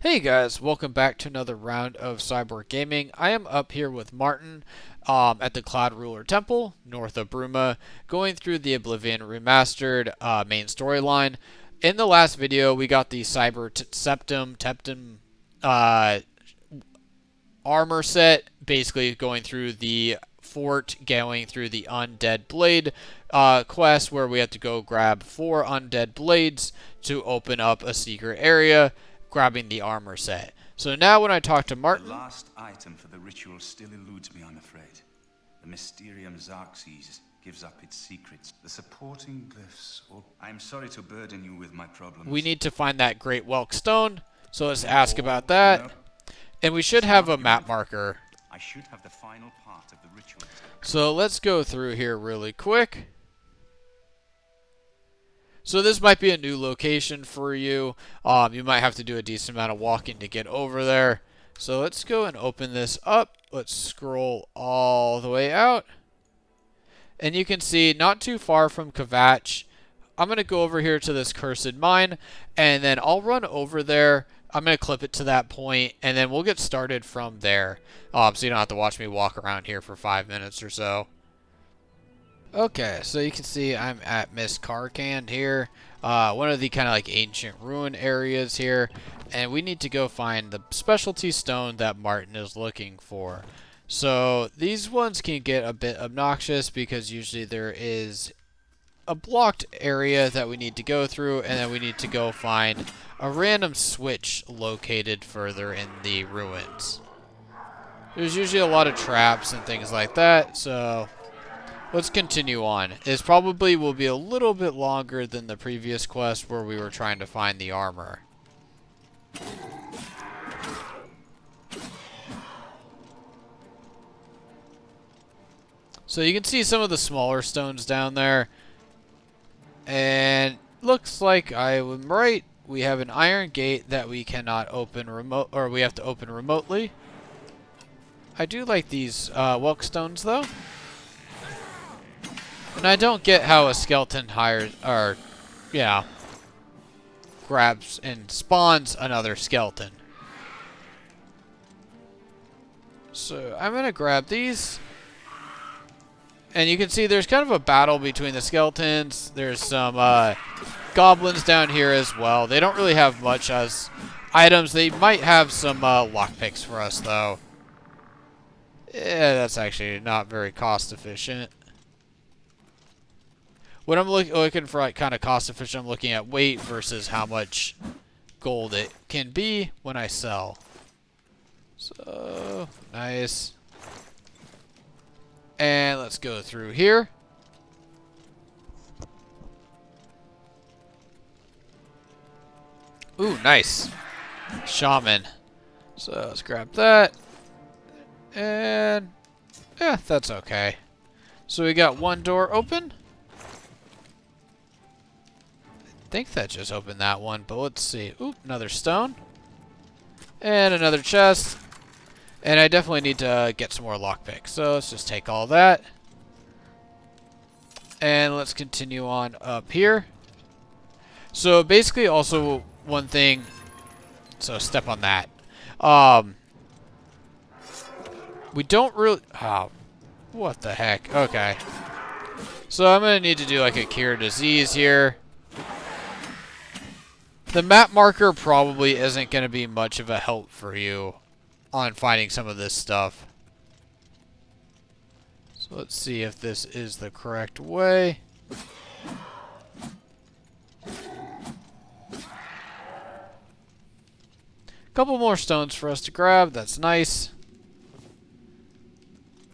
Hey guys, welcome back to another round of Cyborg Gaming. I am up here with Martin at the Cloud Ruler Temple, north of Bruma, going through the Oblivion Remastered main storyline. In the last video, we got the Septum uh, armor set, basically going through the fort, going through the Undead Blade quest, where we have to go grab 4 Undead Blades to open up a secret area, grabbing the armor set. So now when I talk to Martin... The last item for the ritual still eludes me, I'm afraid. The Mysterium Xarxes gives up its secrets. The supporting glyphs... I'm sorry to burden you with my problems. We need to find that Great Welkynd Stone, so let's ask about that. And we should have a map marker. I should have the final part of the ritual. So let's go through here really quick. So this might be a new location for you. You might have to do a decent amount of walking to get over there. So let's go and open this up. Let's scroll all the way out. And you can see not too far from Kvatch. I'm going to go over here to this cursed mine, and then I'll run over there. I'm going to clip it to that point, and then we'll get started from there. So you don't have to watch me walk around here for 5 minutes or so. Okay, so you can see I'm at Miscarcand here, one of the kind of like ancient ruin areas here, and we need to go find the specialty stone that Martin is looking for. So these ones can get a bit obnoxious because usually there is a blocked area that we need to go through, and then we need to go find a random switch located further in the ruins. There's usually a lot of traps and things like that, so let's continue on. This probably will be a little bit longer than the previous quest where we were trying to find the armor. So you can see some of the smaller stones down there. And looks like I am right. We have an iron gate that we cannot open we have to open remotely. I do like these Welk stones though. And I don't get how a skeleton grabs and spawns another skeleton. So I'm going to grab these. And you can see there's kind of a battle between the skeletons. There's some goblins down here as well. They don't really have much as items. They might have some lockpicks for us though. Yeah, that's actually not very cost efficient. When I'm looking for like kind of cost efficient, I'm looking at weight versus how much gold it can be when I sell. So, nice. And let's go through here. Ooh, nice. Shaman. So let's grab that. And yeah, that's okay. So we got one door open. I think that just opened that one, but let's see. Ooh, another stone. And another chest. And I definitely need to get some more lockpicks. So let's just take all that. And let's continue on up here. So basically also one thing. So step on that. We don't really... Oh, what the heck? Okay. So I'm going to need to do like a cure disease here. The map marker probably isn't going to be much of a help for you on finding some of this stuff. So let's see if this is the correct way. Couple more stones for us to grab. That's nice.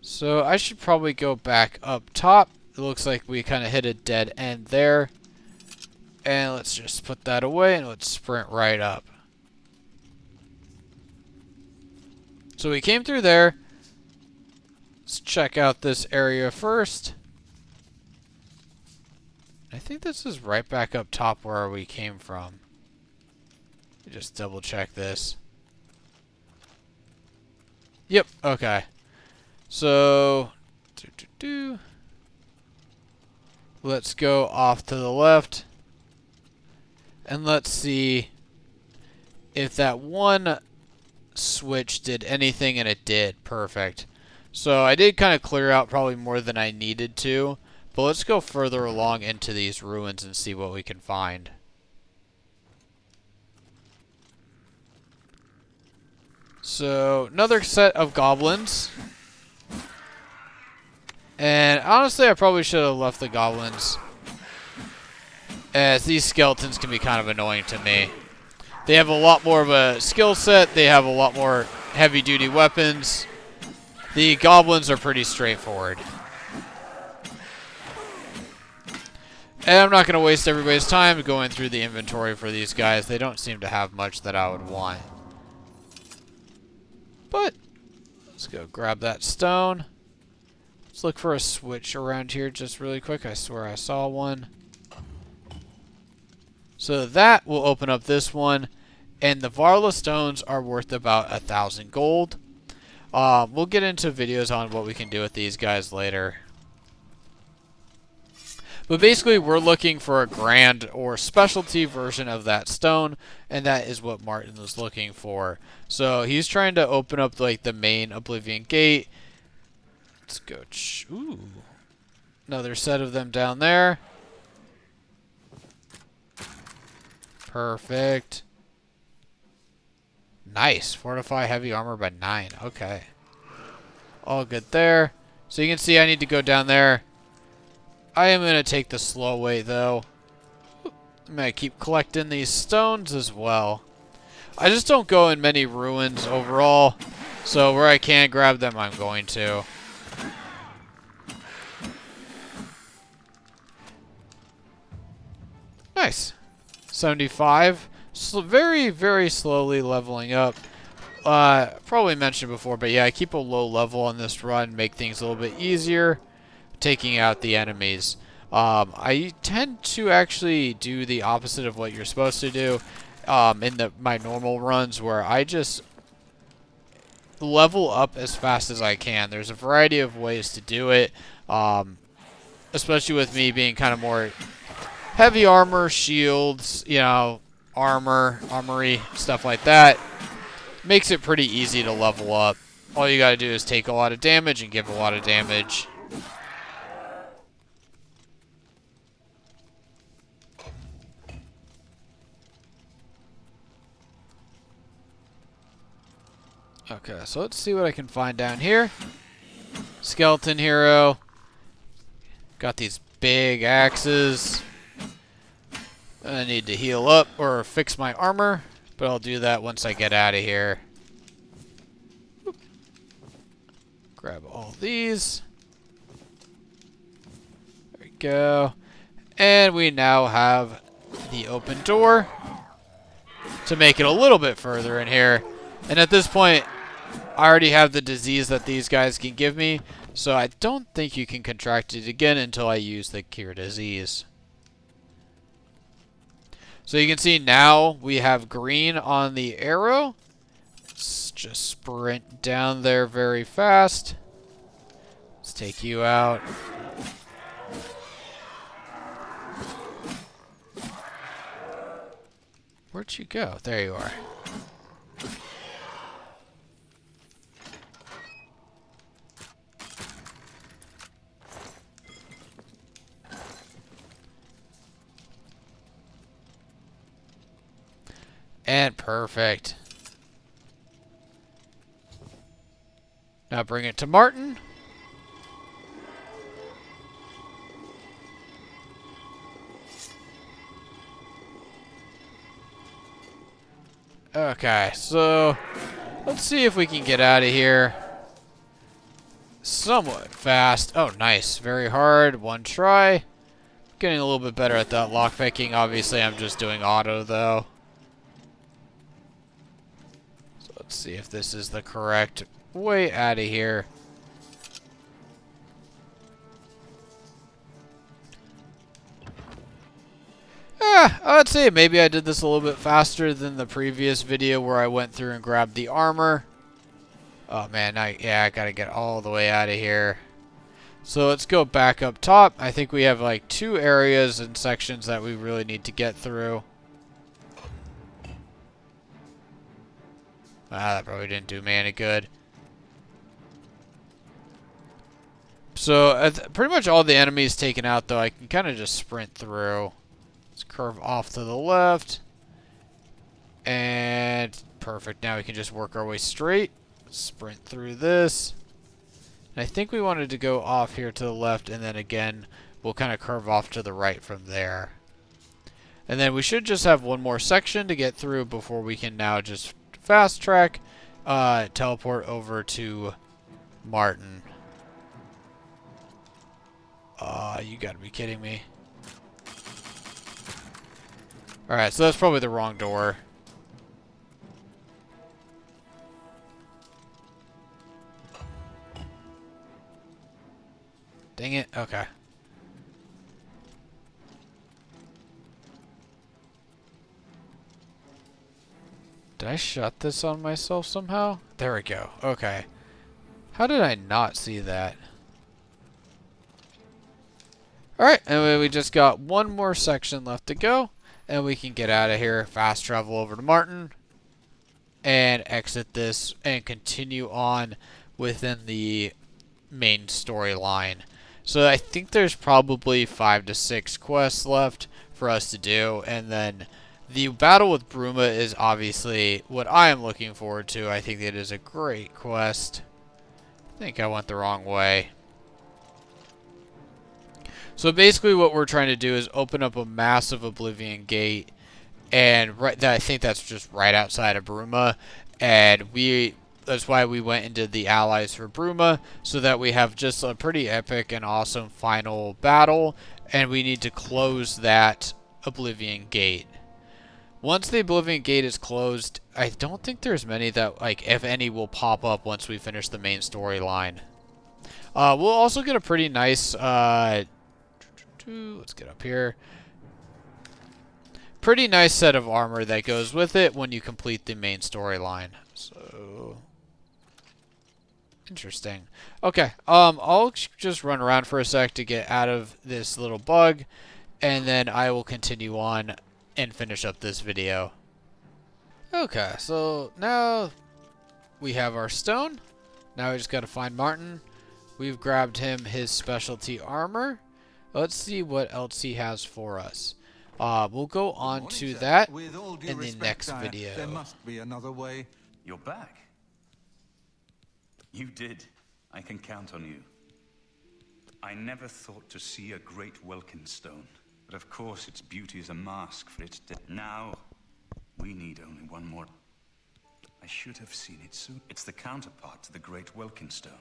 So I should probably go back up top. It looks like we kind of hit a dead end there. And let's just put that away and let's sprint right up. So we came through there. Let's check out this area first. I think this is right back up top where we came from. Just double check this. Yep, okay. So, let's go off to the left. And let's see if that one switch did anything, and it did. Perfect. So I did kind of clear out probably more than I needed to, but let's go further along into these ruins and see what we can find. So another set of goblins. And honestly, I probably should have left the goblins, as these skeletons can be kind of annoying to me. They have a lot more of a skill set. They have a lot more heavy-duty weapons. The goblins are pretty straightforward. And I'm not going to waste everybody's time going through the inventory for these guys. They don't seem to have much that I would want. But let's go grab that stone. Let's look for a switch around here just really quick. I swear I saw one. So that will open up this one. And the Varla stones are worth about 1,000 gold. We'll get into videos on what we can do with these guys later. But basically, we're looking for a grand or specialty version of that stone, and that is what Martin was looking for. So he's trying to open up like the main Oblivion gate. Let's go. Ooh, another set of them down there. Perfect. Nice. Fortify heavy armor by 9. Okay. All good there. So you can see I need to go down there. I am going to take the slow way, though. I'm going to keep collecting these stones as well. I just don't go in many ruins overall. So where I can grab them, I'm going to. Nice. 75. So very, very slowly leveling up. Probably mentioned before, but yeah, I keep a low level on this run, make things a little bit easier, taking out the enemies. I tend to actually do the opposite of what you're supposed to do in my normal runs, where I just level up as fast as I can. There's a variety of ways to do it, especially with me being kind of more heavy armor, shields, you know, armory, stuff like that. Makes it pretty easy to level up. All you gotta do is take a lot of damage and give a lot of damage. Okay, so let's see what I can find down here. Skeleton hero. Got these big axes. I need to heal up or fix my armor, but I'll do that once I get out of here. Grab all these. There we go. And we now have the open door to make it a little bit further in here. And at this point, I already have the disease that these guys can give me, so I don't think you can contract it again until I use the cure disease. So you can see now we have green on the arrow. Let's just sprint down there very fast. Let's take you out. Where'd you go? There you are. And perfect. Now bring it to Martin. Okay, so let's see if we can get out of here somewhat fast. Oh, nice. Very hard. One try. Getting a little bit better at that lockpicking. Obviously, I'm just doing auto, though. So let's see if this is the correct way out of here. I'd say maybe I did this a little bit faster than the previous video where I went through and grabbed the armor. Oh man, I gotta get all the way out of here. So let's go back up top. I think we have like 2 areas and sections that we really need to get through. Ah, that probably didn't do me any good. So, pretty much all the enemies taken out, though, I can kind of just sprint through. Let's curve off to the left. And perfect. Now we can just work our way straight. Sprint through this. And I think we wanted to go off here to the left, and then again, we'll kind of curve off to the right from there. And then we should just have one more section to get through before we can now just fast track, teleport over to Martin. You gotta be kidding me. Alright, so that's probably the wrong door. Dang it. Okay. Did I shut this on myself somehow? There we go. Okay. How did I not see that? Alright, and we just got one more section left to go. And we can get out of here. Fast travel over to Martin. And exit this and continue on within the main storyline. So I think there's probably 5 to 6 quests left for us to do. And then the battle with Bruma is obviously what I am looking forward to. I think it is a great quest. I think I went the wrong way. So basically what we're trying to do is open up a massive Oblivion gate. And I think that's just right outside of Bruma. And that's why we went into the allies for Bruma, so that we have just a pretty epic and awesome final battle. And we need to close that Oblivion gate. Once the Oblivion gate is closed, I don't think there's many that, like, if any, will pop up once we finish the main storyline. We'll also get a pretty nice, let's get up here. Pretty nice set of armor that goes with it when you complete the main storyline. So, interesting. Okay, I'll just run around for a sec to get out of this little bug, and then I will continue on and finish up this video. Okay, so now we have our stone. Now we just got to find Martin. We've grabbed him his specialty armor. Let's see what else he has for us. We'll go on to that in the next video. There must be another way. You're back. You did. I can count on you. I never thought to see a Great Welkynd Stone, but of course its beauty is a mask for its death. Now, we need only one more. I should have seen it soon. It's the counterpart to the Great Welkynd Stone.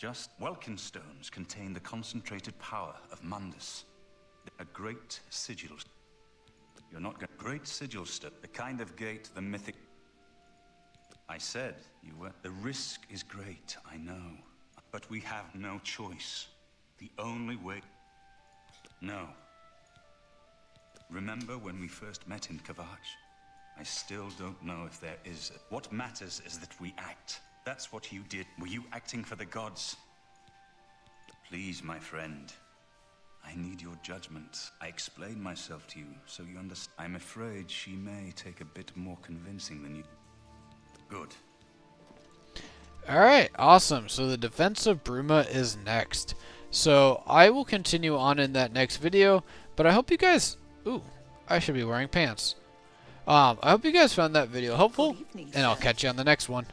Just Welkynd stones contain the concentrated power of Mundus. A great sigil. You're not going. Great sigil stone. The kind of gate the mythic. I said you were. The risk is great, I know. But we have no choice. The only way. No. Remember when we first met in Kavach? I still don't know if there is. What matters is that we act. That's what you did. Were you acting for the gods? Please, my friend. I need your judgment. I explained myself to you, so you understand. I'm afraid she may take a bit more convincing than you. Good. Alright, awesome. So the defense of Bruma is next. So I will continue on in that next video, but I hope you guys... Ooh, I should be wearing pants. I hope you guys found that video helpful, and I'll catch you on the next one.